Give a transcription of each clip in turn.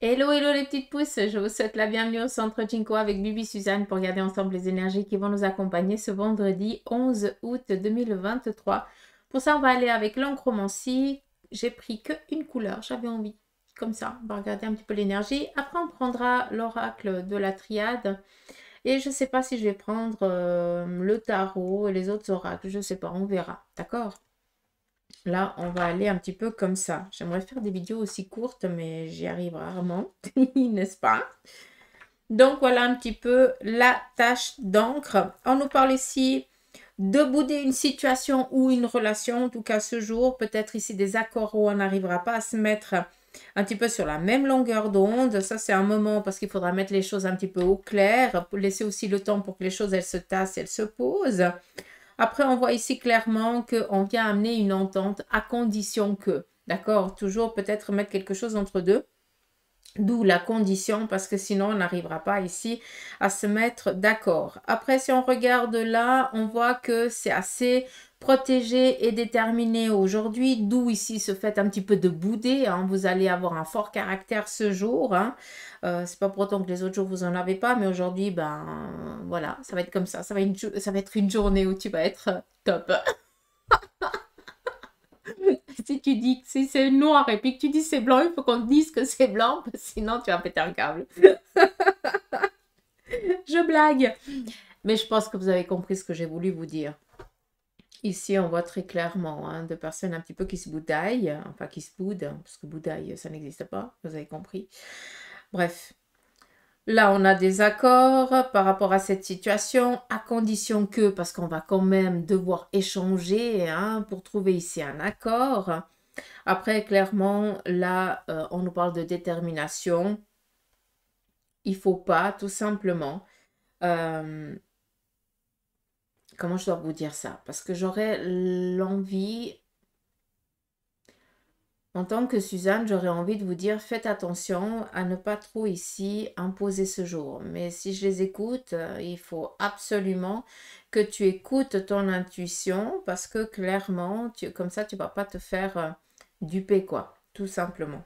Hello, hello les petites pousses, je vous souhaite la bienvenue au centre Jinko avec Bibi Suzanne pour regarder ensemble les énergies qui vont nous accompagner ce vendredi 11 août 2023. Pour ça, on va aller avec l'encromancie. J'ai pris qu'une couleur, j'avais envie. Comme ça, on va regarder un petit peu l'énergie. Après, on prendra l'oracle de la triade. Et je ne sais pas si je vais prendre le tarot et les autres oracles. Je ne sais pas, on verra. D'accord? Là, on va aller un petit peu comme ça. J'aimerais faire des vidéos aussi courtes, mais j'y arrive rarement, n'est-ce pas? Donc, voilà un petit peu la tâche d'encre. On nous parle ici de bouder une situation ou une relation, en tout cas ce jour. Peut-être ici des accords où on n'arrivera pas à se mettre un petit peu sur la même longueur d'onde. Ça, c'est un moment parce qu'il faudra mettre les choses un petit peu au clair, pour laisser aussi le temps pour que les choses, elles se tassent, elles se posent. Après, on voit ici clairement qu'on vient amener une entente à condition que, d'accord, toujours peut-être mettre quelque chose entre deux. D'où la condition, parce que sinon on n'arrivera pas ici à se mettre d'accord. Après, si on regarde là, on voit que c'est assez protégé et déterminé aujourd'hui, d'où ici ce fait un petit peu de bouder. Hein. Vous allez avoir un fort caractère ce jour. Hein. C'est pas pour autant que les autres jours vous en avez pas, mais aujourd'hui, ben voilà, ça va être comme ça. Ça va être une journée où tu vas être top. Si tu dis que si c'est noir et puis que tu dis c'est blanc, il faut qu'on te dise que c'est blanc, parce que sinon tu vas péter un câble. Je blague. Mais je pense que vous avez compris ce que j'ai voulu vous dire. Ici, on voit très clairement hein, deux personnes un petit peu qui se boudaillent, enfin qui se boudent, parce que boudaille, ça n'existe pas, vous avez compris. Bref, là, on a des accords par rapport à cette situation, à condition que, parce qu'on va quand même devoir échanger hein, pour trouver ici un accord. Après, clairement, là, on nous parle de détermination. Il ne faut pas, tout simplement. Comment je dois vous dire ça? Parce que j'aurais l'envie, en tant que Suzanne, j'aurais envie de vous dire, faites attention à ne pas trop ici imposer ce jour. Mais si je les écoute, il faut absolument que tu écoutes ton intuition parce que clairement, comme ça, tu ne vas pas te faire duper, quoi, tout simplement.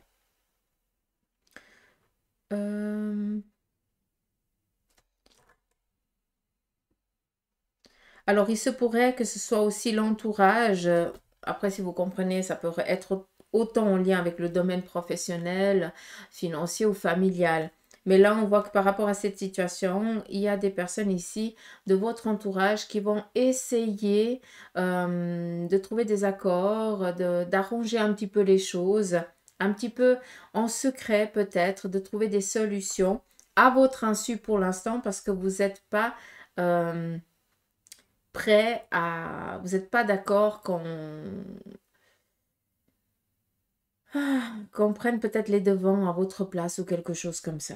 Alors, il se pourrait que ce soit aussi l'entourage. Après, si vous comprenez, ça peut être autant en lien avec le domaine professionnel, financier ou familial. Mais là, on voit que par rapport à cette situation, il y a des personnes ici de votre entourage qui vont essayer de trouver des accords, d'arranger un petit peu les choses, un petit peu en secret peut-être, de trouver des solutions à votre insu pour l'instant parce que vous n'êtes pas... euh, prêt à... Vous n'êtes pas d'accord qu'on prenne peut-être les devants à votre place ou quelque chose comme ça.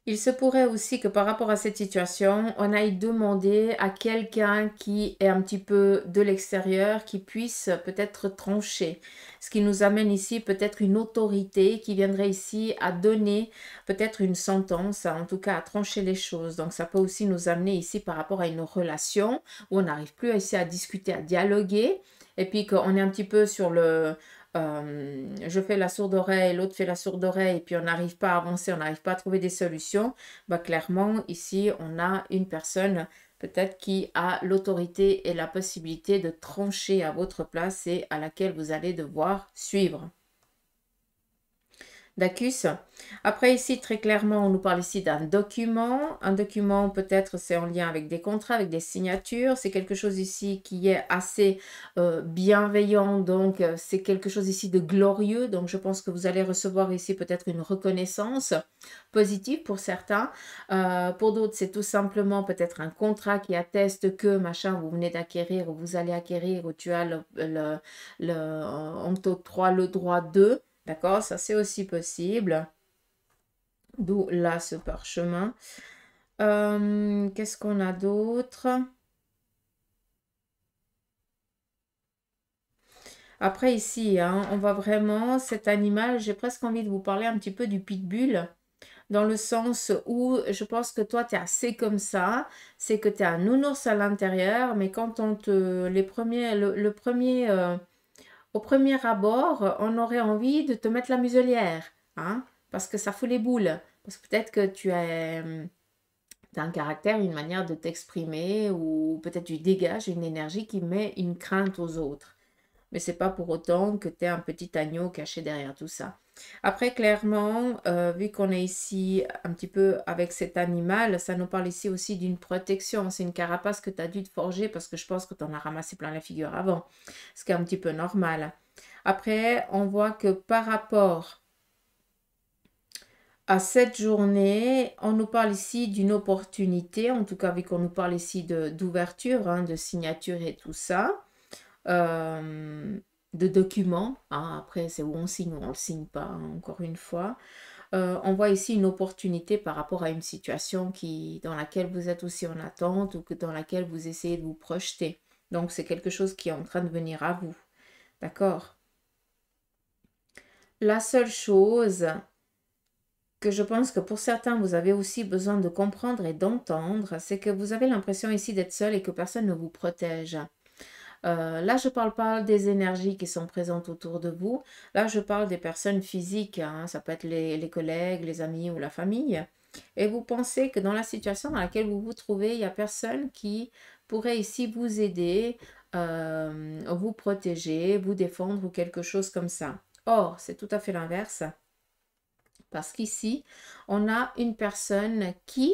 Il se pourrait aussi que par rapport à cette situation, on aille demander à quelqu'un qui est un petit peu de l'extérieur, qui puisse peut-être trancher. Ce qui nous amène ici peut-être une autorité qui viendrait ici à donner peut-être une sentence, en tout cas à trancher les choses. Donc ça peut aussi nous amener ici par rapport à une relation où on n'arrive plus ici à discuter, à dialoguer. Et puis qu'on est un petit peu sur le je fais la sourde oreille, l'autre fait la sourde oreille, et puis on n'arrive pas à avancer, on n'arrive pas à trouver des solutions, bah clairement, ici, on a une personne peut-être qui a l'autorité et la possibilité de trancher à votre place et à laquelle vous allez devoir suivre. D'acus. Après ici, très clairement, on nous parle ici d'un document. Un document, peut-être, c'est en lien avec des contrats, avec des signatures. C'est quelque chose ici qui est assez bienveillant. Donc, c'est quelque chose ici de glorieux. Donc, je pense que vous allez recevoir ici peut-être une reconnaissance positive pour certains. Pour d'autres, c'est tout simplement peut-être un contrat qui atteste que, machin, vous venez d'acquérir ou vous allez acquérir ou tu as on t'octroie le droit de... D'accord, ça c'est aussi possible. D'où là ce parchemin. Qu'est-ce qu'on a d'autre? Après ici, hein, on voit vraiment cet animal. J'ai presque envie de vous parler un petit peu du pitbull. Dans le sens où je pense que toi, tu es assez comme ça. C'est que tu es un nounours à l'intérieur. Mais quand on te... Les premiers, le premier... au premier abord, on aurait envie de te mettre la muselière, hein, parce que ça fout les boules. Parce que peut-être que tu as un caractère, une manière de t'exprimer, ou peut-être tu dégages une énergie qui met une crainte aux autres. Mais c'est pas pour autant que tu es un petit agneau caché derrière tout ça. Après, clairement, vu qu'on est ici un petit peu avec cet animal, ça nous parle ici aussi d'une protection. C'est une carapace que tu as dû te forger parce que je pense que tu en as ramassé plein la figure avant, ce qui est un petit peu normal. Après, on voit que par rapport à cette journée, on nous parle ici d'une opportunité, en tout cas vu qu'on nous parle ici d'ouverture, hein, de signature et tout ça. euh, de documents, hein. Après, c'est où on signe ou on ne le signe pas, hein, encore une fois. On voit ici une opportunité par rapport à une situation dans laquelle vous êtes aussi en attente ou dans laquelle vous essayez de vous projeter. Donc, c'est quelque chose qui est en train de venir à vous. D'accord? La seule chose que je pense que pour certains, vous avez aussi besoin de comprendre et d'entendre, c'est que vous avez l'impression ici d'être seul et que personne ne vous protège. Là, je ne parle pas des énergies qui sont présentes autour de vous. Là, je parle des personnes physiques, hein. Ça peut être les collègues, les amis ou la famille. Et vous pensez que dans la situation dans laquelle vous vous trouvez, il n'y a personne qui pourrait ici vous aider, vous protéger, vous défendre ou quelque chose comme ça. Or, c'est tout à fait l'inverse. Parce qu'ici, on a une personne qui,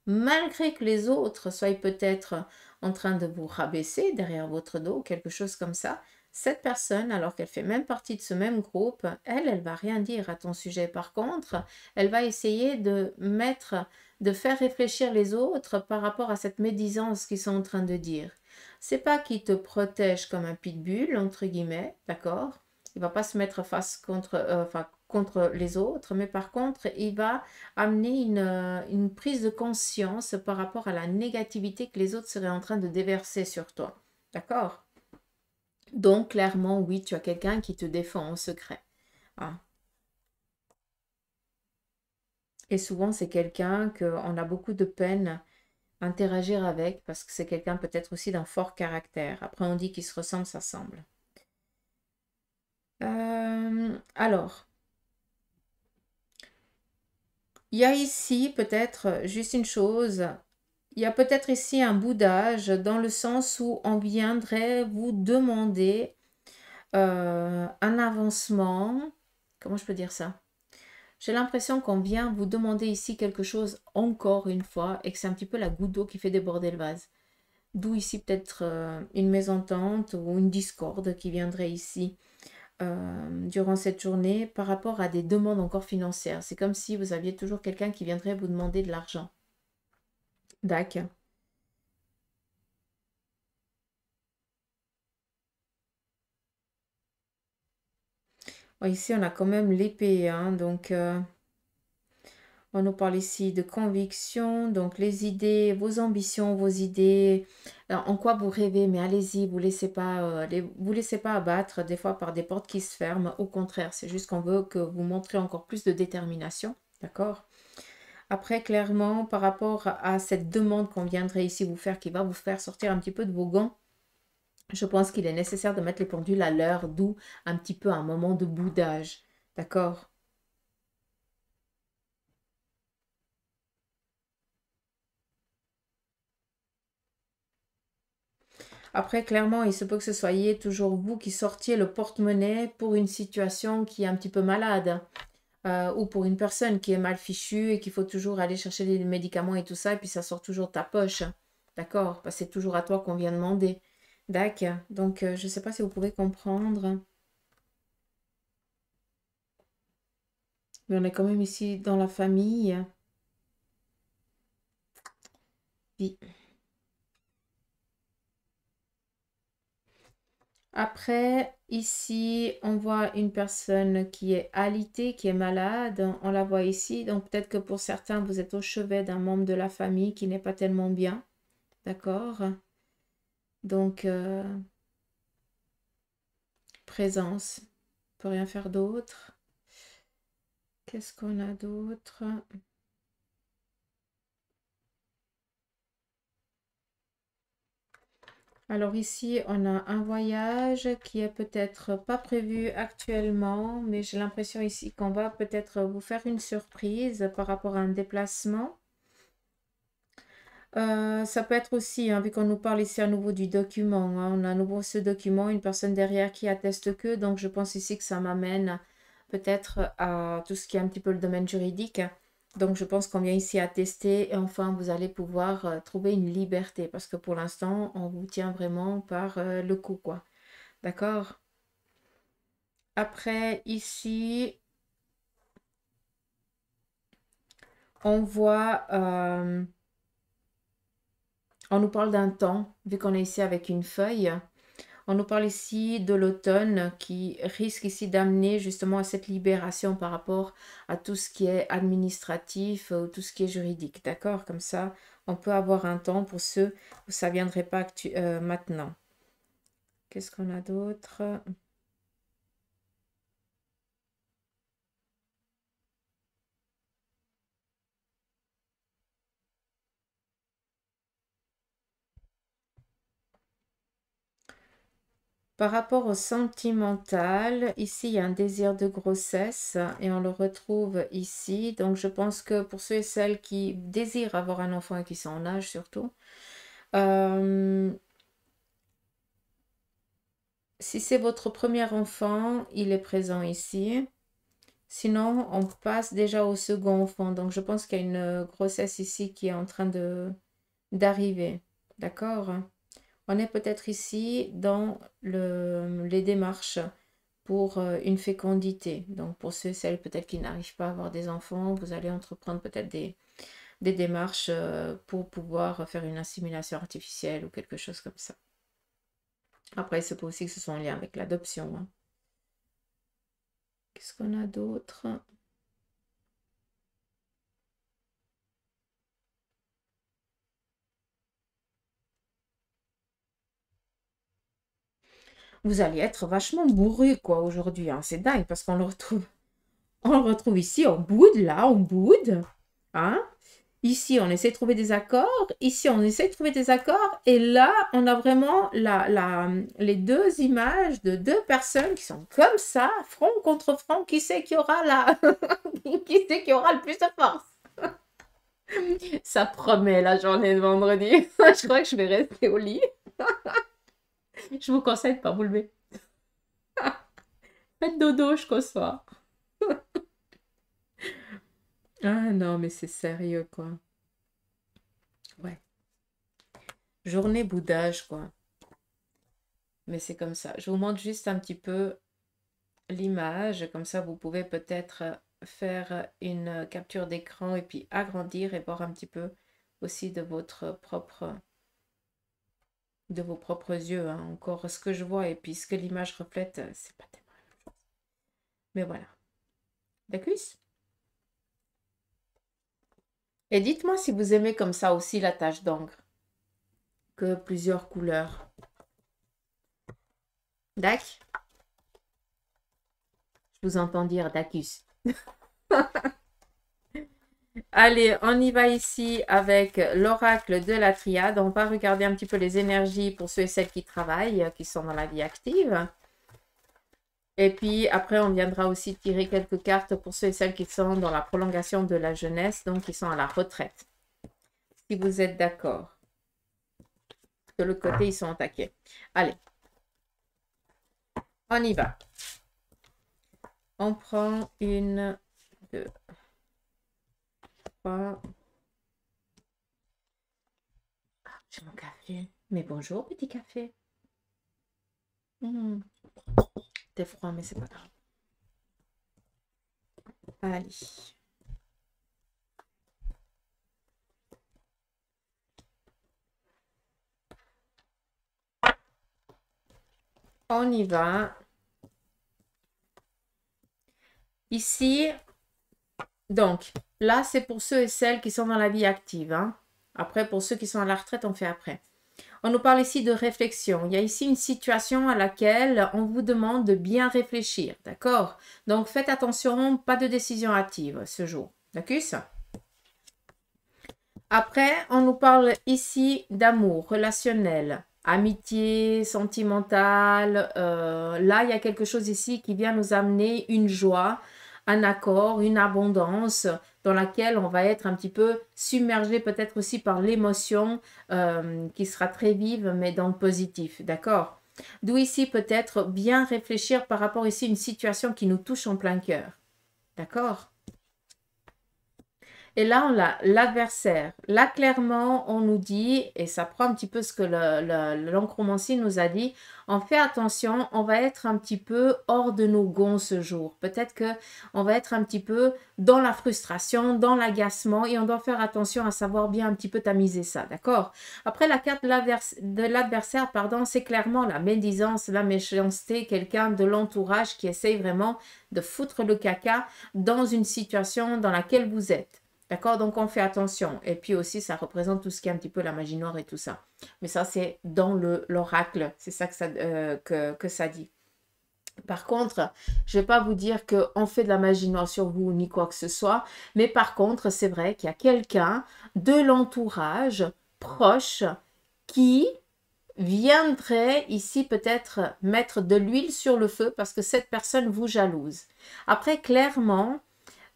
malgré que les autres soient peut-être en train de vous rabaisser derrière votre dos, quelque chose comme ça, cette personne, alors qu'elle fait même partie de ce même groupe, elle va rien dire à ton sujet. Par contre, elle va essayer de faire réfléchir les autres par rapport à cette médisance qu'ils sont en train de dire. C'est pas qu'il te protège comme un pitbull, entre guillemets, d'accord? Il va pas se mettre face contre les autres, mais par contre, il va amener une prise de conscience par rapport à la négativité que les autres seraient en train de déverser sur toi. D'accord? Donc, clairement, oui, tu as quelqu'un qui te défend en secret. Hein. Et souvent, c'est quelqu'un qu'on a beaucoup de peine à interagir avec parce que c'est quelqu'un peut-être aussi d'un fort caractère. Après, on dit qu'ils se ressemblent, ça semble. Alors, il y a ici peut-être juste une chose. Il y a peut-être ici un boudage dans le sens où on viendrait vous demander un avancement. Comment je peux dire ça? J'ai l'impression qu'on vient vous demander ici quelque chose encore une fois et que c'est un petit peu la goutte d'eau qui fait déborder le vase. D'où ici peut-être une mésentente ou une discorde qui viendrait ici durant cette journée par rapport à des demandes encore financières. C'est comme si vous aviez toujours quelqu'un qui viendrait vous demander de l'argent. D'accord. Ouais, ici, on a quand même l'épée, hein, donc on nous parle ici de conviction, donc les idées, vos ambitions, vos idées, en quoi vous rêvez, mais allez-y, vous laissez pas abattre des fois par des portes qui se ferment. Au contraire, c'est juste qu'on veut que vous montrez encore plus de détermination, d'accord? Après, clairement, par rapport à cette demande qu'on viendrait ici vous faire, qui va vous faire sortir un petit peu de vos gants, je pense qu'il est nécessaire de mettre les pendules à l'heure, d'où un petit peu un moment de boudage, d'accord? Après, clairement, il se peut que ce soyez toujours vous qui sortiez le porte-monnaie pour une situation qui est un petit peu malade, ou pour une personne qui est mal fichue et qu'il faut toujours aller chercher les médicaments et tout ça, et puis ça sort toujours de ta poche. D'accord? Parce que c'est toujours à toi qu'on vient demander. D'accord. Donc, je ne sais pas si vous pouvez comprendre. Mais on est quand même ici dans la famille. Puis après, ici, on voit une personne qui est alitée, qui est malade. On la voit ici. Donc, peut-être que pour certains, vous êtes au chevet d'un membre de la famille qui n'est pas tellement bien. D'accord? Donc, présence. On peut rien faire d'autre. Qu'est-ce qu'on a d'autre? Alors ici, on a un voyage qui est peut-être pas prévu actuellement, mais j'ai l'impression ici qu'on va peut-être vous faire une surprise par rapport à un déplacement. Ça peut être aussi, hein, vu qu'on nous parle ici à nouveau du document, hein, on a à nouveau ce document, une personne derrière qui atteste que, donc je pense ici que ça m'amène peut-être à tout ce qui est un petit peu le domaine juridique. Donc je pense qu'on vient ici attester et enfin vous allez pouvoir trouver une liberté parce que pour l'instant on vous tient vraiment par le cou, quoi. D'accord? Après ici on voit... on nous parle d'un temps, vu qu'on est ici avec une feuille. On nous parle ici de l'automne qui risque ici d'amener justement à cette libération par rapport à tout ce qui est administratif ou tout ce qui est juridique. D'accord? Comme ça, on peut avoir un temps pour ceux où ça ne viendrait pas maintenant. Qu'est-ce qu'on a d'autre? Par rapport au sentimental, ici, il y a un désir de grossesse et on le retrouve ici. Donc, je pense que pour ceux et celles qui désirent avoir un enfant et qui sont en âge surtout, si c'est votre premier enfant, il est présent ici. Sinon, on passe déjà au second enfant. Donc, je pense qu'il y a une grossesse ici qui est en train d'arriver. D'accord? On est peut-être ici dans les démarches pour une fécondité. Donc, pour ceux et celles peut-être qui n'arrivent pas à avoir des enfants, vous allez entreprendre peut-être des démarches pour pouvoir faire une assimilation artificielle ou quelque chose comme ça. Après, il se peut aussi que ce soit en lien avec l'adoption, hein. Qu'est-ce qu'on a d'autre? Vous allez être vachement bourru, quoi, aujourd'hui, hein. C'est dingue parce on le retrouve ici, on boude, là, on boude. Hein? Ici, on essaie de trouver des accords. Ici, on essaie de trouver des accords. Et là, on a vraiment les deux images de deux personnes qui sont comme ça, front contre front. Qui c'est qui aura qui c'est qui aura le plus de force? Ça promet la journée de vendredi. Je crois que je vais rester au lit. Je vous conseille de ne pas vous lever. Faites dodo jusqu'au soir. Ah non, mais c'est sérieux, quoi. Ouais. Journée boudage, quoi. Mais c'est comme ça. Je vous montre juste un petit peu l'image. Comme ça, vous pouvez peut-être faire une capture d'écran et puis agrandir et voir un petit peu aussi de vos propres yeux, hein. Encore ce que je vois et puis ce que l'image reflète, c'est pas tellement la même chose. Mais voilà. D'accord? Et dites-moi si vous aimez comme ça aussi la tache d'encre, que plusieurs couleurs. Dac? Je vous entends dire Dacus. Allez, on y va ici avec l'oracle de la triade. On va regarder un petit peu les énergies pour ceux et celles qui travaillent, qui sont dans la vie active. Et puis après, on viendra aussi tirer quelques cartes pour ceux et celles qui sont dans la prolongation de la jeunesse, donc qui sont à la retraite. Si vous êtes d'accord. De l'autre côté, ils sont attaqués. Allez. On y va. On prend une, deux, trois. Ah, j'ai mon café. Mais bonjour, petit café. T'es froid, mais c'est pas grave. Allez. On y va. Ici, donc, là, c'est pour ceux et celles qui sont dans la vie active, hein. Après, pour ceux qui sont à la retraite, on fait après. On nous parle ici de réflexion. Il y a ici une situation à laquelle on vous demande de bien réfléchir, d'accord? Donc, faites attention, pas de décision hâtive ce jour, d'accord? Après, on nous parle ici d'amour relationnel, amitié, sentimentale. Là, il y a quelque chose ici qui vient nous amener une joie, un accord, une abondance dans laquelle on va être un petit peu submergé peut-être aussi par l'émotion qui sera très vive, mais dans le positif, d'accord? D'où ici peut-être bien réfléchir par rapport ici à une situation qui nous touche en plein cœur, d'accord? Et là, on a l'adversaire. Là, clairement, on nous dit, et ça prend un petit peu ce que l'oncromancie nous a dit, on fait attention, on va être un petit peu hors de nos gonds ce jour. Peut-être qu'on va être un petit peu dans la frustration, dans l'agacement, et on doit faire attention à savoir bien un petit peu tamiser ça, d'accord? Après, la carte de l'adversaire, pardon, c'est clairement la médisance, la méchanceté, quelqu'un de l'entourage qui essaye vraiment de foutre le caca dans une situation dans laquelle vous êtes. D'accord? Donc, on fait attention. Et puis aussi, ça représente tout ce qui est un petit peu la magie noire et tout ça. Mais ça, c'est dans l'oracle. C'est ça que ça dit. Par contre, je ne vais pas vous dire qu'on fait de la magie noire sur vous ni quoi que ce soit. Mais par contre, c'est vrai qu'il y a quelqu'un de l'entourage proche qui viendrait ici peut-être mettre de l'huile sur le feu parce que cette personne vous jalouse. Après, clairement,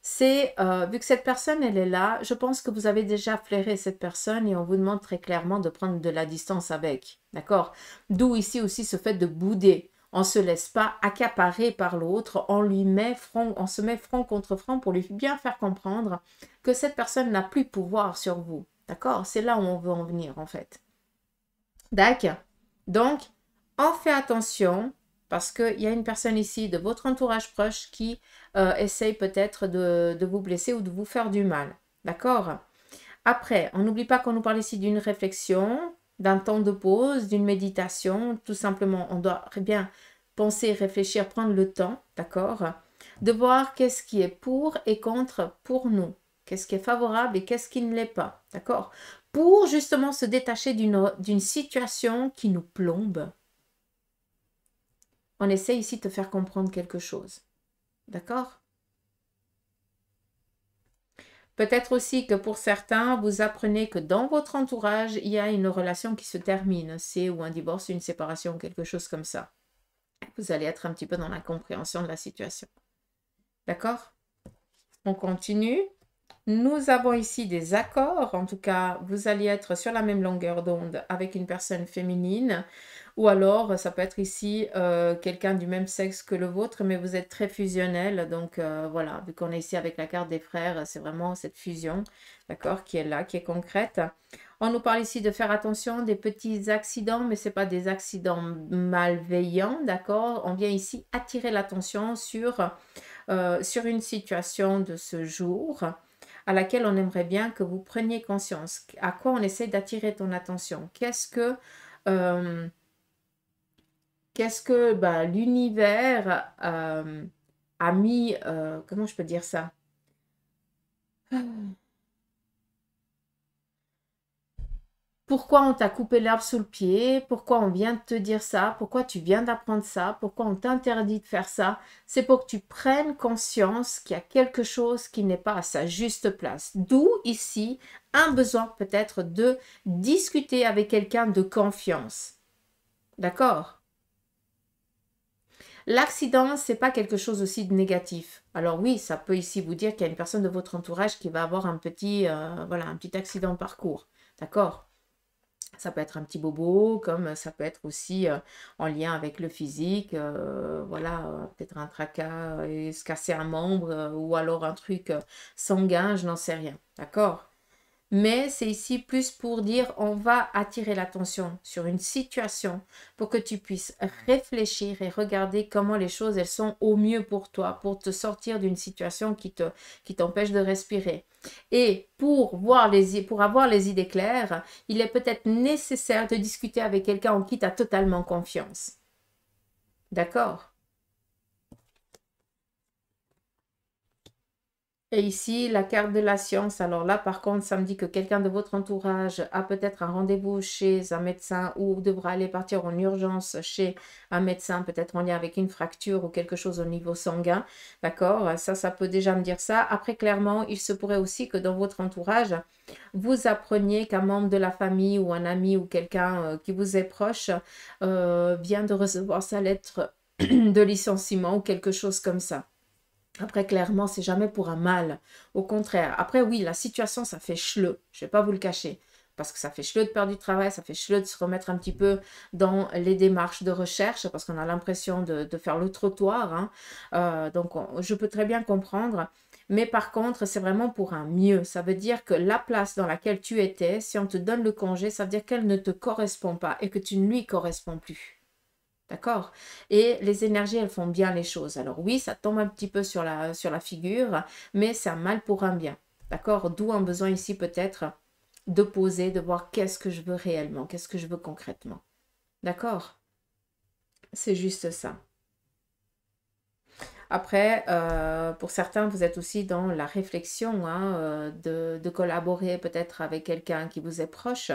c'est, vu que cette personne, elle est là, je pense que vous avez déjà flairé cette personne et on vous demande très clairement de prendre de la distance avec. D'accord? D'où ici aussi ce fait de bouder. On ne se laisse pas accaparer par l'autre, on se met front contre front pour lui bien faire comprendre que cette personne n'a plus pouvoir sur vous. D'accord? C'est là où on veut en venir en fait. D'accord? Donc, on fait attention parce qu'il y a une personne ici de votre entourage proche qui essaye peut-être de vous blesser ou de vous faire du mal. D'accord? Après, on n'oublie pas qu'on nous parle ici d'une réflexion, d'un temps de pause, d'une méditation. Tout simplement, on doit bien penser, réfléchir, prendre le temps, d'accord? De voir qu'est-ce qui est pour et contre pour nous. Qu'est-ce qui est favorable et qu'est-ce qui ne l'est pas, d'accord? Pour justement se détacher d'une situation qui nous plombe. On essaie ici de te faire comprendre quelque chose. D'accord? Peut-être aussi que pour certains, vous apprenez que dans votre entourage, il y a une relation qui se termine. C'est ou un divorce, une séparation, quelque chose comme ça. Vous allez être un petit peu dans la compréhension de la situation. D'accord? On continue. Nous avons ici des accords. En tout cas, vous allez être sur la même longueur d'onde avec une personne féminine. Ou alors, ça peut être ici quelqu'un du même sexe que le vôtre, mais vous êtes très fusionnel. Donc, voilà, vu qu'on est ici avec la carte des frères, c'est vraiment cette fusion, d'accord, qui est là, qui est concrète. On nous parle ici de faire attention des petits accidents, mais ce n'est pas des accidents malveillants, d'accord? On vient ici attirer l'attention sur une situation de ce jour à laquelle on aimerait bien que vous preniez conscience. À quoi on essaie d'attirer ton attention? Qu'est-ce que l'univers a mis, comment je peux dire ça? Pourquoi on t'a coupé l'herbe sous le pied? Pourquoi on vient de te dire ça? Pourquoi tu viens d'apprendre ça? Pourquoi on t'interdit de faire ça? C'est pour que tu prennes conscience qu'il y a quelque chose qui n'est pas à sa juste place. D'où ici un besoin peut-être de discuter avec quelqu'un de confiance. D'accord? L'accident, c'est pas quelque chose aussi de négatif. Alors oui, ça peut ici vous dire qu'il y a une personne de votre entourage qui va avoir un petit accident de parcours. D'accord? Ça peut être un petit bobo, comme ça peut être aussi en lien avec le physique, peut-être un tracas et se casser un membre ou alors un truc sanguin, je n'en sais rien, d'accord? Mais c'est ici plus pour dire on va attirer l'attention sur une situation pour que tu puisses réfléchir et regarder comment les choses elles sont au mieux pour toi, pour te sortir d'une situation qui t'empêche de respirer. Et pour avoir les idées claires, il est peut-être nécessaire de discuter avec quelqu'un en qui tu as totalement confiance. D'accord? Et ici, la carte de la science. Alors là, par contre, ça me dit que quelqu'un de votre entourage a peut-être un rendez-vous chez un médecin ou devra aller partir en urgence chez un médecin, peut-être en lien avec une fracture ou quelque chose au niveau sanguin. D'accord? Ça peut déjà me dire ça. Après, clairement, il se pourrait aussi que dans votre entourage, vous appreniez qu'un membre de la famille ou un ami ou quelqu'un qui vous est proche vient de recevoir sa lettre de licenciement ou quelque chose comme ça. Après, clairement, c'est jamais pour un mal. Au contraire. Après, oui, la situation, ça fait chleu. Je ne vais pas vous le cacher. Parce que ça fait chleu de perdre du travail, ça fait chleu de se remettre un petit peu dans les démarches de recherche, parce qu'on a l'impression de faire le trottoir. Hein. Donc, je peux très bien comprendre. Mais par contre, c'est vraiment pour un mieux. Ça veut dire que la place dans laquelle tu étais, si on te donne le congé, ça veut dire qu'elle ne te correspond pas et que tu ne lui corresponds plus. D'accord? Et les énergies, elles font bien les choses. Alors oui, ça tombe un petit peu sur la figure, mais c'est un mal pour un bien. D'accord? D'où un besoin ici peut-être de poser, de voir qu'est-ce que je veux réellement, qu'est-ce que je veux concrètement. D'accord? C'est juste ça. Après, pour certains, vous êtes aussi dans la réflexion hein, de collaborer peut-être avec quelqu'un qui vous est proche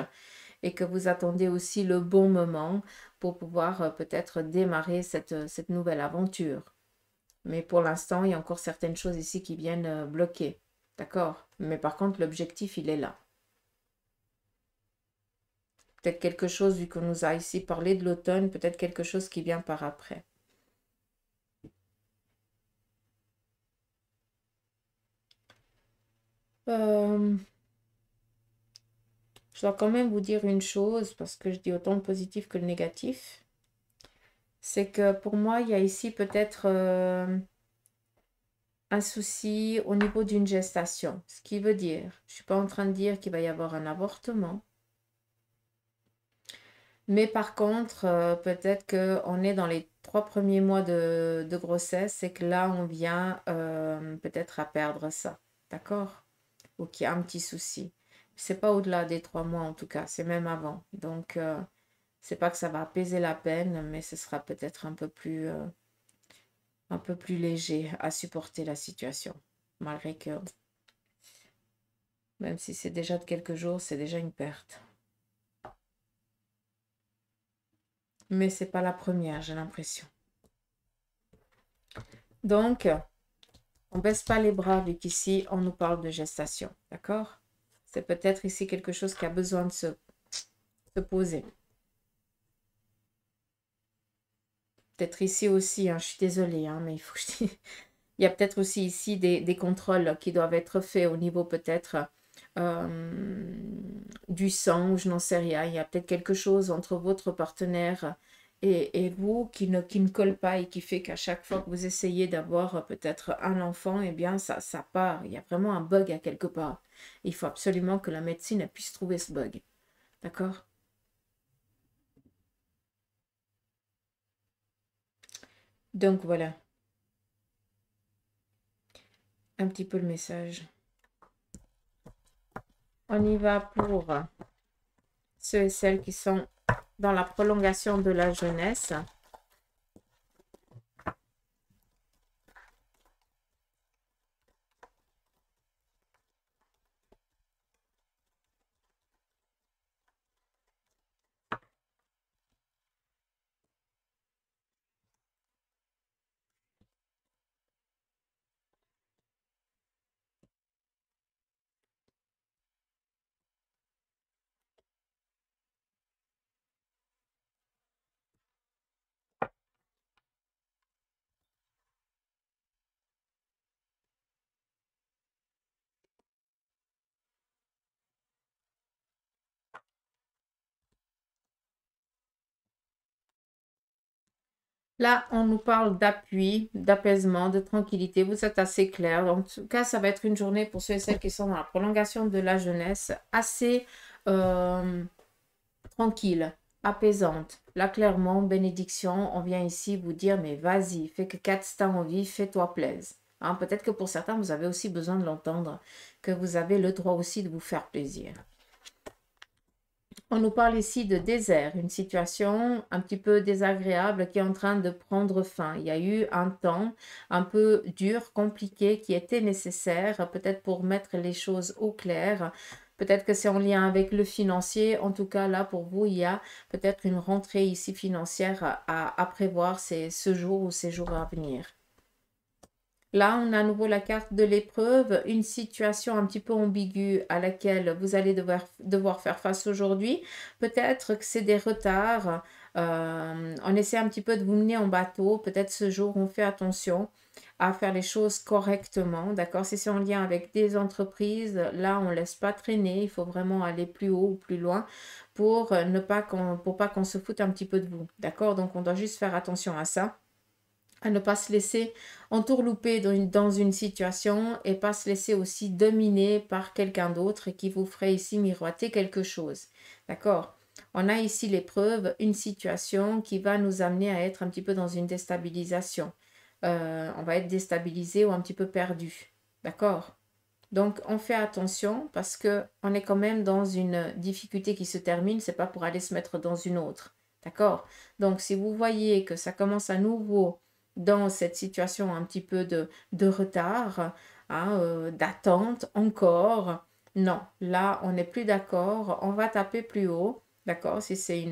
et que vous attendez aussi le bon moment pour pouvoir peut-être démarrer cette nouvelle aventure. Mais pour l'instant, il y a encore certaines choses ici qui viennent bloquer. D'accord? Mais par contre, l'objectif, il est là. Peut-être quelque chose, vu qu'on nous a ici parlé de l'automne, peut-être quelque chose qui vient par après. Je dois quand même vous dire une chose, parce que je dis autant le positif que le négatif. C'est que pour moi, il y a ici peut-être un souci au niveau d'une gestation. Ce qui veut dire, je ne suis pas en train de dire qu'il va y avoir un avortement. Mais par contre, peut-être qu'on est dans les 3 premiers mois de grossesse et que là, on vient peut-être à perdre ça. D'accord? Ou qu'il y a un petit souci. C'est pas au-delà des 3 mois en tout cas, c'est même avant. Donc, c'est pas que ça va apaiser la peine, mais ce sera peut-être un peu plus léger à supporter la situation. Malgré que, même si c'est déjà de quelques jours, c'est déjà une perte. Mais c'est pas la première, j'ai l'impression. Donc, on baisse pas les bras vu qu'ici, on nous parle de gestation. D'accord? C'est peut-être ici quelque chose qui a besoin de se poser. Peut-être ici aussi, hein, je suis désolée, hein, mais il faut que je dise... Il y a peut-être aussi ici des contrôles qui doivent être faits au niveau peut-être du sang, ou je n'en sais rien. Il y a peut-être quelque chose entre votre partenaire et vous qui ne colle pas et qui fait qu'à chaque fois que vous essayez d'avoir peut-être un enfant, eh bien ça part. Il y a vraiment un bug à quelque part. Il faut absolument que la médecine puisse trouver ce bug. D'accord? Donc voilà, un petit peu le message. On y va pour ceux et celles qui sont dans la prolongation de la jeunesse. Là, on nous parle d'appui, d'apaisement, de tranquillité. Vous êtes assez clair. En tout cas, ça va être une journée pour ceux et celles qui sont dans la prolongation de la jeunesse assez tranquille, apaisante. Là, clairement, bénédiction, on vient ici vous dire, mais vas-y, fais que 4 temps en vie, fais-toi plaisir. Hein, peut-être que pour certains, vous avez aussi besoin de l'entendre, que vous avez le droit aussi de vous faire plaisir. On nous parle ici de désert, une situation un petit peu désagréable qui est en train de prendre fin. Il y a eu un temps un peu dur, compliqué, qui était nécessaire, peut-être pour mettre les choses au clair. Peut-être que c'est en lien avec le financier. En tout cas, là, pour vous, il y a peut-être une rentrée ici financière à prévoir ce jour ou ces jours à venir. Là, on a à nouveau la carte de l'épreuve, une situation un petit peu ambiguë à laquelle vous allez devoir faire face aujourd'hui. Peut-être que c'est des retards. On essaie un petit peu de vous mener en bateau. Peut-être ce jour, on fait attention à faire les choses correctement. D'accord? Si c'est en lien avec des entreprises, là, on ne laisse pas traîner. Il faut vraiment aller plus haut ou plus loin pour pas qu'on se foute un petit peu de vous. D'accord? Donc, on doit juste faire attention à ça, à ne pas se laisser entourlouper dans une situation et pas se laisser aussi dominer par quelqu'un d'autre qui vous ferait ici miroiter quelque chose. D'accord? On a ici l'épreuve, une situation qui va nous amener à être un petit peu dans une déstabilisation. On va être déstabilisé ou un petit peu perdu. D'accord? Donc, on fait attention parce que on est quand même dans une difficulté qui se termine. C'est pas pour aller se mettre dans une autre. D'accord? Donc, si vous voyez que ça commence à nouveau dans cette situation un petit peu de retard, hein, d'attente encore, non, là, on n'est plus d'accord. On va taper plus haut. D'accord? Si c'est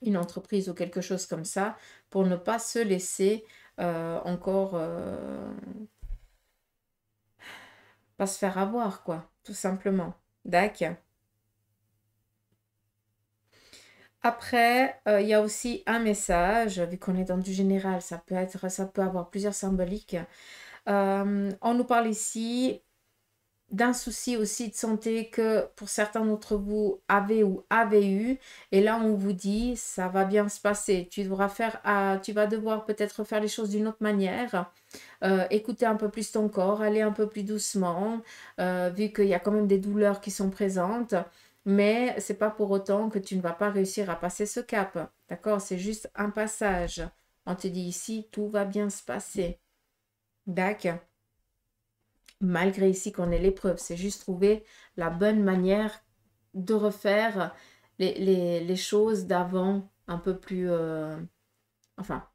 une entreprise ou quelque chose comme ça, pour ne pas se laisser encore pas se faire avoir, quoi, tout simplement. D'accord. Après, il y a aussi un message, vu qu'on est dans du général, ça peut avoir plusieurs symboliques. On nous parle ici d'un souci aussi de santé que pour certains d'entre vous avez ou avez eu. Et là, on vous dit, ça va bien se passer. Tu vas devoir peut-être faire les choses d'une autre manière. Écouter un peu plus ton corps, aller un peu plus doucement, vu qu'il y a quand même des douleurs qui sont présentes. Mais c'est pas pour autant que tu ne vas pas réussir à passer ce cap. D'accord? C'est juste un passage. On te dit ici, tout va bien se passer. D'accord? Malgré ici qu'on ait l'épreuve, c'est juste trouver la bonne manière de refaire les choses d'avant un peu plus... enfin,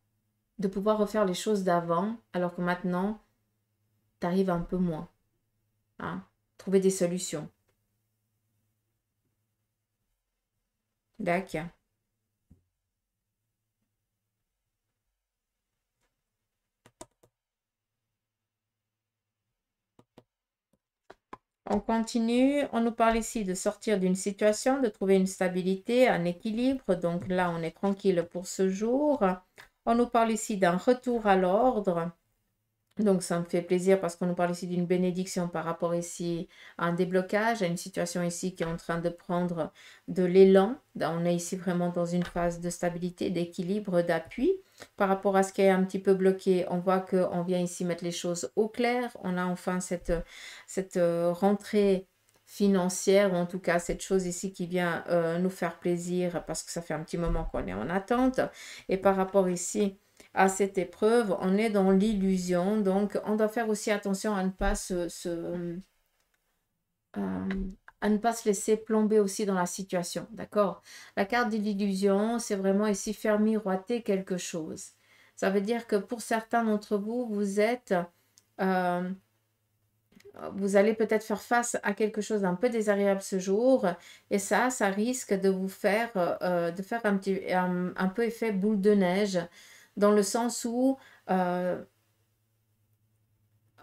de pouvoir refaire les choses d'avant, alors que maintenant, tu arrives un peu moins. Hein? Trouver des solutions. D'accord. On continue. On nous parle ici de sortir d'une situation, de trouver une stabilité, un équilibre. Donc là, on est tranquille pour ce jour. On nous parle ici d'un retour à l'ordre. Donc, ça me fait plaisir parce qu'on nous parle ici d'une bénédiction par rapport ici à un déblocage, à une situation ici qui est en train de prendre de l'élan. On est ici vraiment dans une phase de stabilité, d'équilibre, d'appui. Par rapport à ce qui est un petit peu bloqué, on voit qu'on vient ici mettre les choses au clair. On a enfin cette rentrée financière, ou en tout cas cette chose ici qui vient nous faire plaisir parce que ça fait un petit moment qu'on est en attente. Et par rapport ici à cette épreuve, on est dans l'illusion. Donc, on doit faire aussi attention à ne pas à ne pas se laisser plomber aussi dans la situation. D'accord? La carte de l'illusion, c'est vraiment ici faire miroiter quelque chose. Ça veut dire que pour certains d'entre vous, vous allez peut-être faire face à quelque chose d'un peu désagréable ce jour, et ça risque de vous faire, un peu effet boule de neige, dans le sens où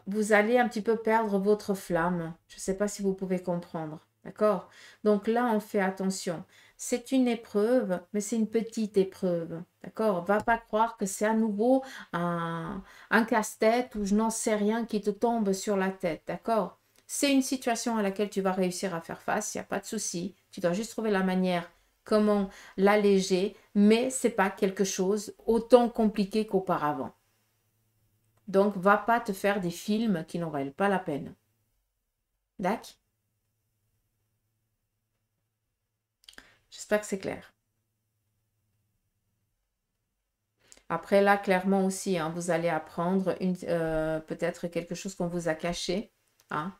vous allez un petit peu perdre votre flamme. Je ne sais pas si vous pouvez comprendre. D'accord? Donc là, on fait attention. C'est une épreuve, mais c'est une petite épreuve. D'accord? Va pas croire que c'est à nouveau un casse-tête ou je n'en sais rien qui te tombe sur la tête. D'accord? C'est une situation à laquelle tu vas réussir à faire face. Il n'y a pas de souci. Tu dois juste trouver la manière comment l'alléger, mais c'est pas quelque chose autant compliqué qu'auparavant. Donc, va pas te faire des films qui n'en valent pas la peine. D'accord? J'espère que c'est clair. Après, là, clairement aussi, hein, vous allez apprendre peut-être quelque chose qu'on vous a caché. Hein,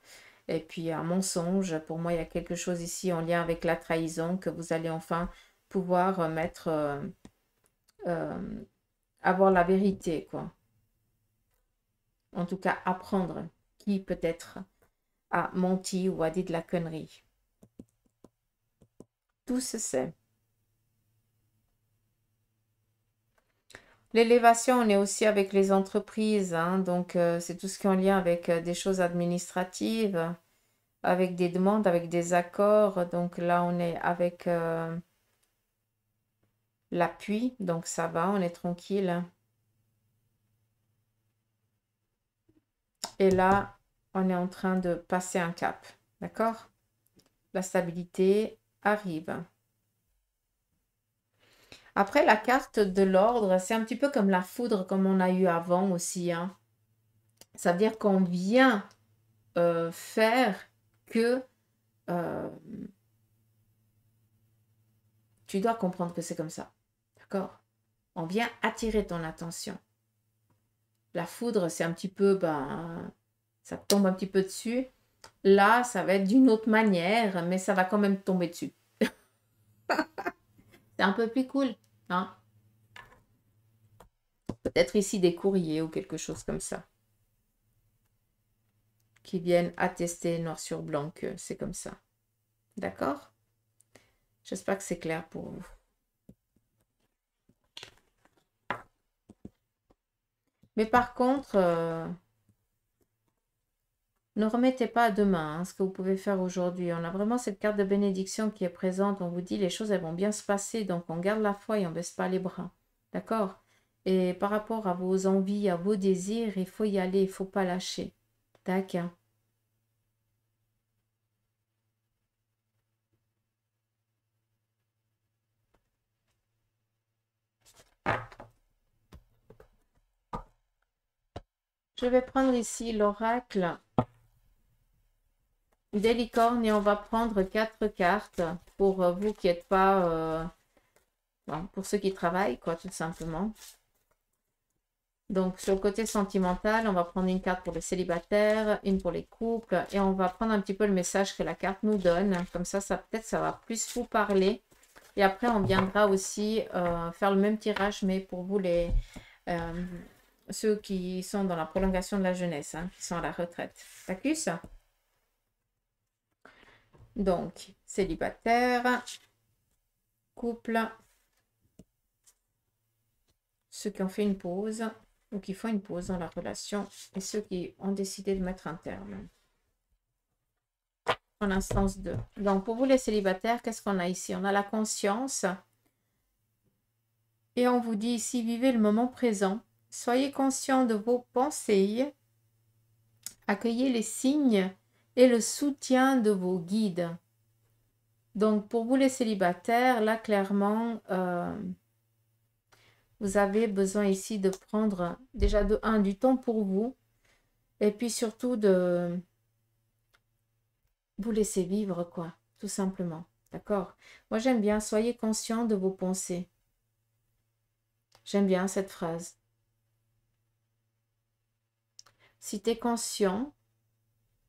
Et puis un mensonge, pour moi, il y a quelque chose ici en lien avec la trahison que vous allez enfin pouvoir mettre, avoir la vérité, quoi. En tout cas, apprendre qui peut-être a menti ou a dit de la connerie. Tout se sait. L'élévation, on est aussi avec les entreprises, hein, donc c'est tout ce qui est en lien avec des choses administratives, avec des demandes, avec des accords. Donc là, on est avec l'appui, donc ça va, on est tranquille. Et là, on est en train de passer un cap, d'accord? La stabilité arrive. Après, la carte de l'ordre, c'est un petit peu comme la foudre, comme on a eu avant aussi, hein. Ça veut dire qu'on vient faire que tu dois comprendre que c'est comme ça, d'accord? On vient attirer ton attention. La foudre, c'est un petit peu, ben, ça tombe un petit peu dessus. Là, ça va être d'une autre manière, mais ça va quand même tomber dessus. C'est un peu plus cool, hein? Peut-être ici des courriers ou quelque chose comme ça, qui viennent attester noir sur blanc que c'est comme ça. D'accord? J'espère que c'est clair pour vous. Mais par contre, ne remettez pas à demain hein, ce que vous pouvez faire aujourd'hui. On a vraiment cette carte de bénédiction qui est présente. On vous dit les choses, elles vont bien se passer. Donc, on garde la foi et on ne baisse pas les bras. D'accord? Et par rapport à vos envies, à vos désirs, il faut y aller. Il ne faut pas lâcher. D'accord? Je vais prendre ici l'oracle des licornes et on va prendre 4 cartes pour vous qui n'êtes pas... bon, pour ceux qui travaillent, quoi, tout simplement. Donc, sur le côté sentimental, on va prendre une carte pour les célibataires, une pour les couples, et on va prendre un petit peu le message que la carte nous donne. Comme ça peut-être ça va plus vous parler. Et après, on viendra aussi faire le même tirage, mais pour vous, ceux qui sont dans la prolongation de la jeunesse, hein, qui sont à la retraite. D'accord? Donc, célibataire, couple, ceux qui ont fait une pause ou qui font une pause dans la relation et ceux qui ont décidé de mettre un terme. En instance 2. Donc, pour vous les célibataires, qu'est-ce qu'on a ici? On a la conscience. Et on vous dit ici, vivez le moment présent. Soyez conscient de vos pensées. Accueillez les signes et le soutien de vos guides. Donc, pour vous les célibataires, là, clairement, vous avez besoin ici de prendre déjà du temps pour vous. Et puis surtout de vous laisser vivre, quoi, tout simplement. D'accord? Moi, j'aime bien, soyez conscient de vos pensées. J'aime bien cette phrase. Si tu es conscient,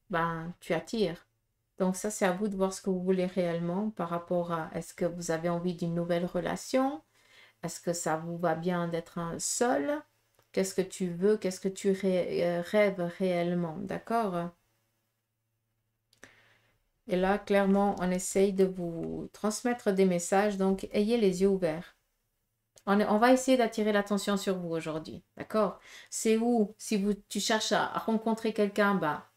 ben, tu attires. Donc ça, c'est à vous de voir ce que vous voulez réellement par rapport à est-ce que vous avez envie d'une nouvelle relation? Est-ce que ça vous va bien d'être un seul? Qu'est-ce que tu veux? Qu'est-ce que tu rêves réellement? D'accord? Et là, clairement, on essaye de vous transmettre des messages, donc ayez les yeux ouverts. On va essayer d'attirer l'attention sur vous aujourd'hui, d'accord? C'est où, si tu cherches à rencontrer quelqu'un, bah,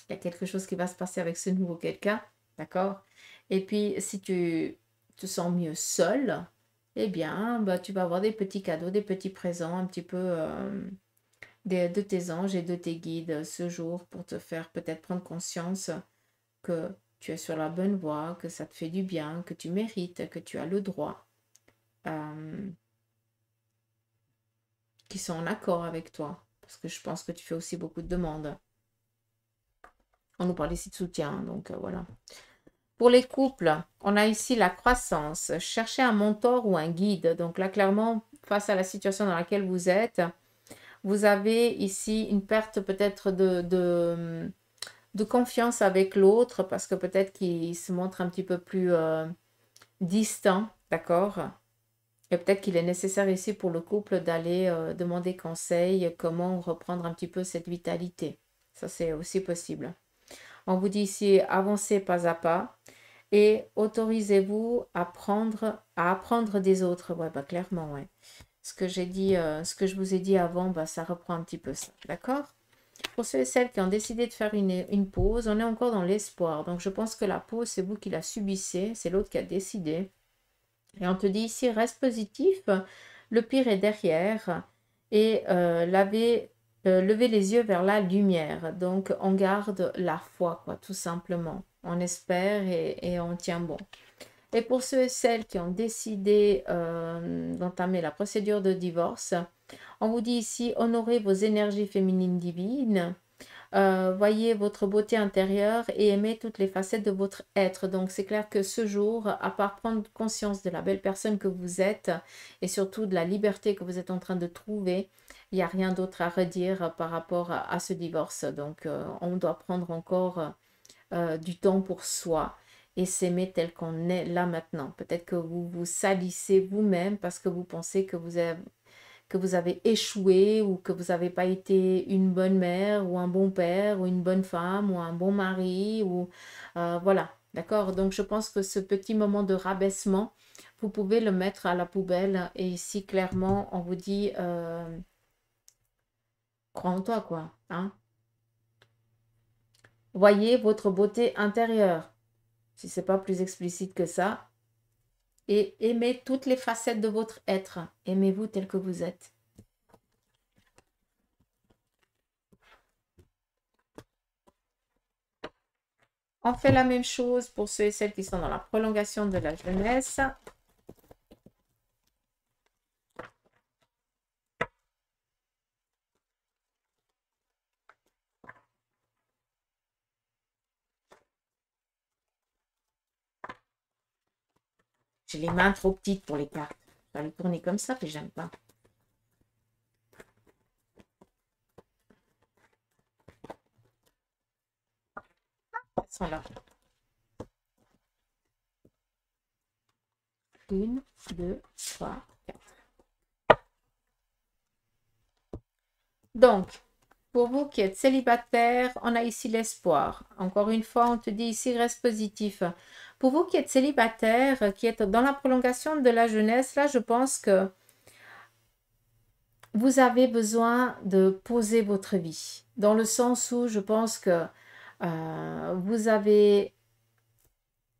il y a quelque chose qui va se passer avec ce nouveau quelqu'un, d'accord? Et puis, si tu te sens mieux seul, eh bien, bah, tu vas avoir des petits cadeaux, des petits présents, un petit peu de tes anges et de tes guides ce jour pour te faire peut-être prendre conscience que tu es sur la bonne voie, que ça te fait du bien, que tu mérites, que tu as le droit, qui sont en accord avec toi. Parce que je pense que tu fais aussi beaucoup de demandes. On nous parle ici de soutien, donc voilà. Pour les couples, on a ici la croissance. Cherchez un mentor ou un guide. Donc là, clairement, face à la situation dans laquelle vous êtes, vous avez ici une perte peut-être de confiance avec l'autre parce que peut-être qu'il se montre un petit peu plus distant, d'accord? Et peut-être qu'il est nécessaire ici pour le couple d'aller demander conseil, comment reprendre un petit peu cette vitalité. Ça, c'est aussi possible. On vous dit ici, avancez pas à pas et autorisez-vous à apprendre des autres. Ouais, bah clairement, ouais. Ce que j'ai dit, ce que je vous ai dit avant, bah, ça reprend un petit peu ça, d'accord? Pour ceux et celles qui ont décidé de faire une pause, on est encore dans l'espoir. Donc, je pense que la pause, c'est vous qui la subissez, c'est l'autre qui a décidé. Et on te dit ici, reste positif, le pire est derrière et levez les yeux vers la lumière. Donc, on garde la foi, quoi, tout simplement. On espère et on tient bon. Et pour ceux et celles qui ont décidé d'entamer la procédure de divorce, on vous dit ici, honorez vos énergies féminines divines. Voyez votre beauté intérieure et aimez toutes les facettes de votre être. Donc c'est clair que ce jour, à part prendre conscience de la belle personne que vous êtes et surtout de la liberté que vous êtes en train de trouver, il n'y a rien d'autre à redire par rapport à ce divorce. Donc on doit prendre encore du temps pour soi et s'aimer tel qu'on est là maintenant. Peut-être que vous vous salissez vous-même parce que vous pensez que vous avez échoué ou que vous n'avez pas été une bonne mère ou un bon père ou une bonne femme ou un bon mari ou voilà, d'accord? Donc je pense que ce petit moment de rabaissement, vous pouvez le mettre à la poubelle et ici clairement on vous dit crois en toi quoi, hein? Voyez votre beauté intérieure, si c'est pas plus explicite que ça, et aimez toutes les facettes de votre être, aimez-vous tel que vous êtes. On fait la même chose pour ceux et celles qui sont dans la prolongation de la jeunesse. J'ai les mains trop petites pour les cartes. Je vais les tourner comme ça, puis j'aime pas. Elles sont là. 1, 2, 3, 4. Donc, pour vous qui êtes célibataire, on a ici l'espoir. Encore une fois, on te dit ici, reste positif. Pour vous qui êtes célibataire, qui êtes dans la prolongation de la jeunesse, là, je pense que vous avez besoin de poser votre vie. Dans le sens où je pense que vous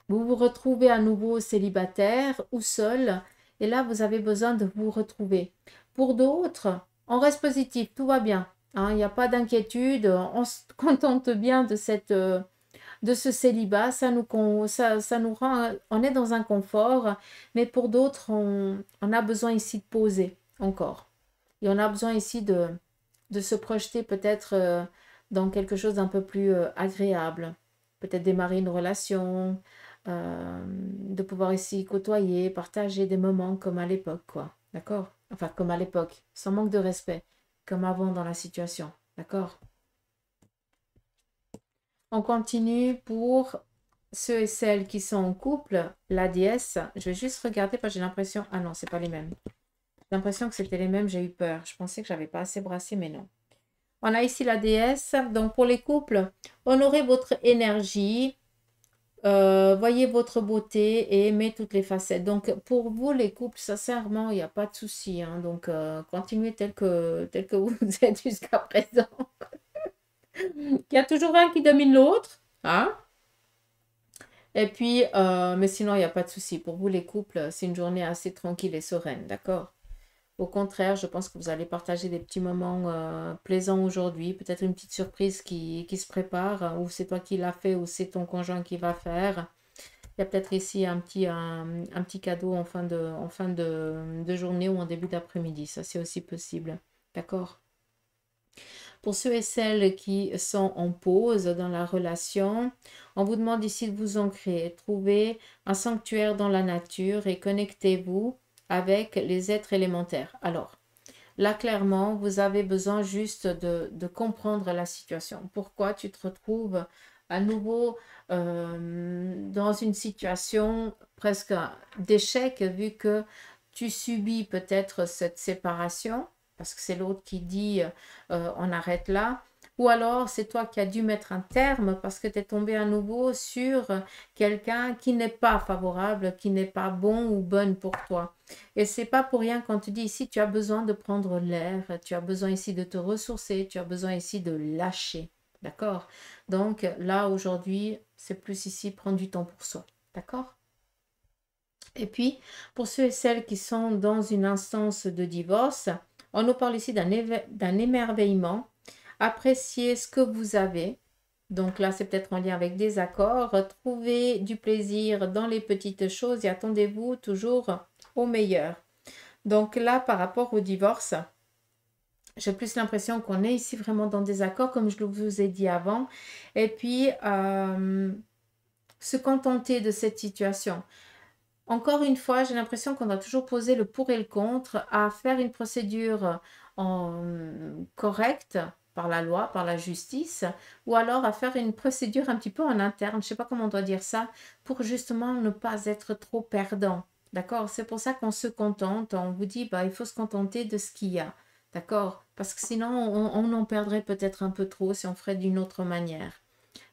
vous retrouvez à nouveau célibataire ou seul. Et là, vous avez besoin de vous retrouver. Pour d'autres, on reste positif, tout va bien. Hein, il n'y a pas d'inquiétude, on se contente bien de ce célibat, ça nous rend, on est dans un confort, mais pour d'autres, on a besoin ici de poser encore. Et on a besoin ici de se projeter peut-être dans quelque chose d'un peu plus agréable. Peut-être démarrer une relation, de pouvoir ici côtoyer, partager des moments comme à l'époque, quoi. D'accord? Enfin, comme à l'époque, sans manque de respect, comme avant dans la situation. D'accord? On continue pour ceux et celles qui sont en couple, la déesse. Je vais juste regarder parce que j'ai l'impression... Ah non, c'est pas les mêmes. J'ai l'impression que c'était les mêmes, j'ai eu peur. Je pensais que j'avais pas assez brassé, mais non. On a ici la déesse. Donc pour les couples, honorez votre énergie. Voyez votre beauté et aimez toutes les facettes. Donc pour vous les couples, sincèrement, il n'y a pas de souci. Hein. Donc continuez tel que vous êtes jusqu'à présent. Il y a toujours un qui domine l'autre. Hein? Et puis, mais sinon, il n'y a pas de souci. Pour vous, les couples, c'est une journée assez tranquille et sereine, d'accord? Au contraire, je pense que vous allez partager des petits moments plaisants aujourd'hui. Peut-être une petite surprise qui se prépare, ou c'est toi qui l'as fait, ou c'est ton conjoint qui va faire. Il y a peut-être ici un petit cadeau en fin de journée ou en début d'après-midi. Ça, c'est aussi possible. D'accord? Pour ceux et celles qui sont en pause dans la relation, on vous demande ici de vous ancrer, trouver un sanctuaire dans la nature et connectez-vous avec les êtres élémentaires. Alors, Là, clairement, vous avez besoin juste de comprendre la situation. Pourquoi tu te retrouves à nouveau dans une situation presque d'échec, vu que tu subis peut-être cette séparation, parce que c'est l'autre qui dit on arrête là, ou alors c'est toi qui as dû mettre un terme parce que tu es tombé à nouveau sur quelqu'un qui n'est pas favorable, qui n'est pas bon ou bonne pour toi. Et c'est pas pour rien quand tu dis ici, tu as besoin de prendre l'air, tu as besoin ici de te ressourcer, tu as besoin ici de lâcher. D'accord? Donc là, aujourd'hui, c'est plus ici prendre du temps pour soi. D'accord? Et puis, pour ceux et celles qui sont dans une instance de divorce, on nous parle ici d'un émerveillement. Appréciez ce que vous avez. Donc là, c'est peut-être en lien avec des accords. Trouvez du plaisir dans les petites choses et attendez-vous toujours au meilleur. Donc là, par rapport au divorce, j'ai plus l'impression qu'on est ici vraiment dans des accords, comme je vous ai dit avant. Et puis, se contenter de cette situation. Encore une fois, j'ai l'impression qu'on doit toujours poser le pour et le contre à faire une procédure correcte par la loi, par la justice, ou alors à faire une procédure un petit peu en interne, je ne sais pas comment on doit dire ça, pour justement ne pas être trop perdant. D'accord? C'est pour ça qu'on se contente, on vous dit, bah, il faut se contenter de ce qu'il y a. D'accord? Parce que sinon, on en perdrait peut-être un peu trop si on ferait d'une autre manière.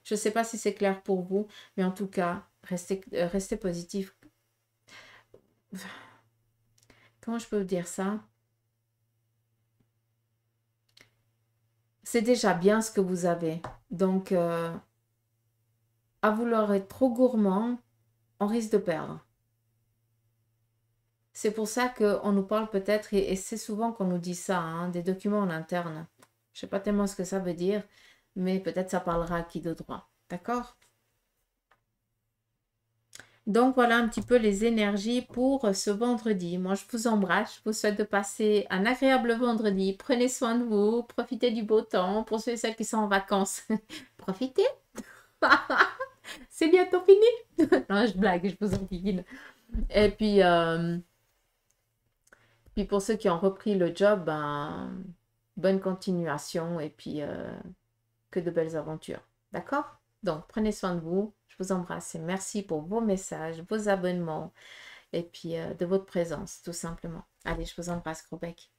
Je ne sais pas si c'est clair pour vous, mais en tout cas, restez positif. Comment je peux vous dire ça? C'est déjà bien ce que vous avez. Donc, à vouloir être trop gourmand, on risque de perdre. C'est pour ça qu'on nous parle peut-être, et c'est souvent qu'on nous dit ça, hein, des documents en interne. Je ne sais pas tellement ce que ça veut dire, mais peut-être ça parlera à qui de droit. D'accord? Donc voilà un petit peu les énergies pour ce vendredi. Moi, je vous embrasse. Je vous souhaite de passer un agréable vendredi. Prenez soin de vous. Profitez du beau temps. Pour ceux et celles qui sont en vacances, profitez. C'est bientôt fini. Non, je blague, je vous enguine. Et puis pour ceux qui ont repris le job, ben, bonne continuation et puis que de belles aventures. D'accord? Donc, prenez soin de vous. Je vous embrasse et merci pour vos messages, vos abonnements et puis de votre présence, tout simplement. Allez, je vous embrasse, gros bec.